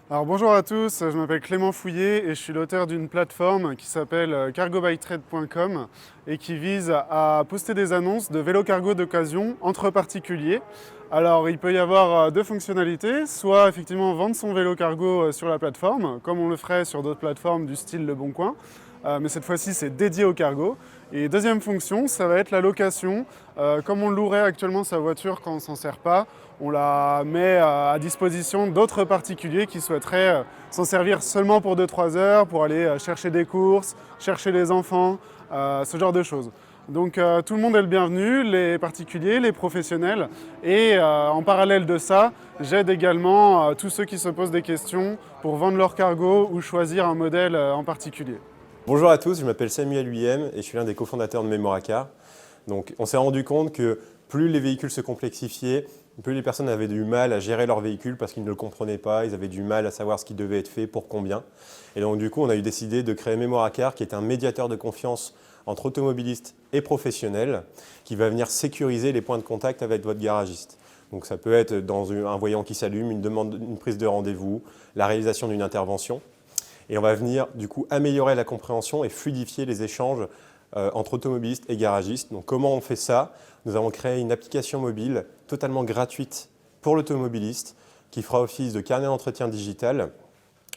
Alors bonjour à tous, je m'appelle Clément Fouillet et je suis l'auteur d'une plateforme qui s'appelle cargobytrade.com et qui vise à poster des annonces de vélo cargo d'occasion entre particuliers. Alors il peut y avoir deux fonctionnalités, soit effectivement vendre son vélo cargo sur la plateforme, comme on le ferait sur d'autres plateformes du style Le Bon Coin, mais cette fois-ci c'est dédié au cargo. Et deuxième fonction, ça va être la location. Comme on louerait actuellement sa voiture quand on ne s'en sert pas, on la met à disposition d'autres particuliers qui souhaiteraient s'en servir seulement pour 2-3 heures, pour aller chercher des courses, chercher les enfants, ce genre de choses. Donc tout le monde est le bienvenu, les particuliers, les professionnels. Et en parallèle de ça, j'aide également tous ceux qui se posent des questions pour vendre leur cargo ou choisir un modèle en particulier. Bonjour à tous, je m'appelle Samuel Huyem et je suis l'un des cofondateurs de Memoracar. Donc, on s'est rendu compte que plus les véhicules se complexifiaient, plus les personnes avaient du mal à gérer leur véhicule parce qu'ils ne le comprenaient pas, ils avaient du mal à savoir ce qui devait être fait, pour combien. Et donc du coup, on a eu décidé de créer Memoracar qui est un médiateur de confiance entre automobilistes et professionnels qui va venir sécuriser les points de contact avec votre garagiste. Donc ça peut être dans un voyant qui s'allume, une prise de rendez-vous, la réalisation d'une intervention. Et on va venir du coup améliorer la compréhension et fluidifier les échanges entre automobilistes et garagistes. Donc comment on fait ça? Nous avons créé une application mobile totalement gratuite pour l'automobiliste qui fera office de carnet d'entretien digital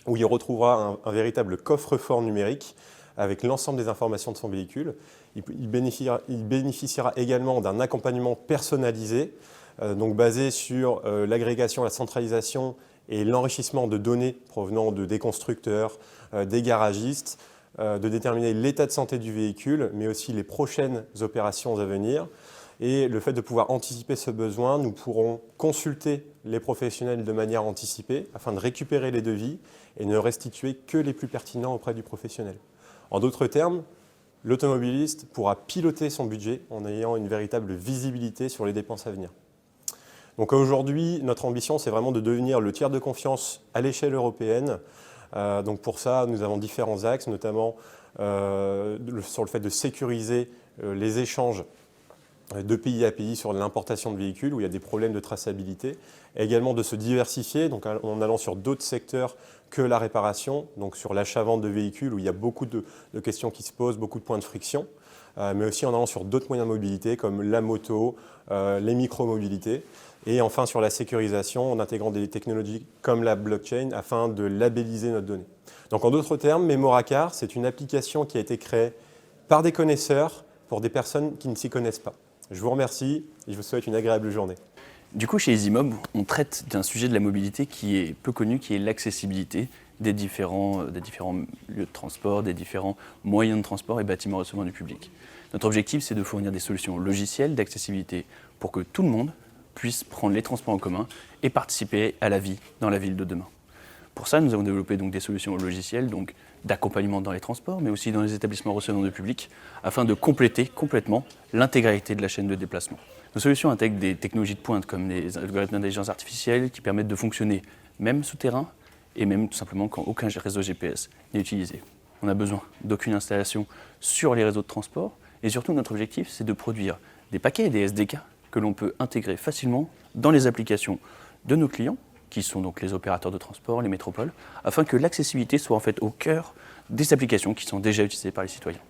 où il retrouvera un véritable coffre-fort numérique avec l'ensemble des informations de son véhicule. Il bénéficiera également d'un accompagnement personnalisé, donc basé sur l'agrégation, la centralisation et l'enrichissement de données provenant des constructeurs, des garagistes, de déterminer l'état de santé du véhicule, mais aussi les prochaines opérations à venir. Et le fait de pouvoir anticiper ce besoin, nous pourrons consulter les professionnels de manière anticipée afin de récupérer les devis et ne restituer que les plus pertinents auprès du professionnel. En d'autres termes, l'automobiliste pourra piloter son budget en ayant une véritable visibilité sur les dépenses à venir. Donc aujourd'hui, notre ambition, c'est vraiment de devenir le tiers de confiance à l'échelle européenne. Donc pour ça, nous avons différents axes, notamment sur le fait de sécuriser les échanges de pays à pays sur l'importation de véhicules où il y a des problèmes de traçabilité, et également de se diversifier donc en allant sur d'autres secteurs que la réparation, donc sur l'achat-vente de véhicules où il y a beaucoup de questions qui se posent, beaucoup de points de friction, mais aussi en allant sur d'autres moyens de mobilité comme la moto, les micro-mobilités, et enfin sur la sécurisation en intégrant des technologies comme la blockchain afin de labelliser notre donnée. Donc en d'autres termes, Memoracar, c'est une application qui a été créée par des connaisseurs pour des personnes qui ne s'y connaissent pas. Je vous remercie et je vous souhaite une agréable journée. Du coup, chez EasyMob, on traite d'un sujet de la mobilité qui est peu connu, qui est l'accessibilité des différents lieux de transport, des différents moyens de transport et bâtiments recevant du public. Notre objectif, c'est de fournir des solutions logicielles d'accessibilité pour que tout le monde puisse prendre les transports en commun et participer à la vie dans la ville de demain. Pour ça, nous avons développé donc des solutions logicielles d'accompagnement dans les transports, mais aussi dans les établissements recevant du public, afin de compléter complètement l'intégralité de la chaîne de déplacement. Nos solutions intègrent des technologies de pointe comme les algorithmes d'intelligence artificielle qui permettent de fonctionner même souterrain et même tout simplement quand aucun réseau GPS n'est utilisé. On n'a besoin d'aucune installation sur les réseaux de transport et surtout notre objectif c'est de produire des paquets, des SDK que l'on peut intégrer facilement dans les applications de nos clients qui sont donc les opérateurs de transport, les métropoles, afin que l'accessibilité soit en fait au cœur des applications qui sont déjà utilisées par les citoyens.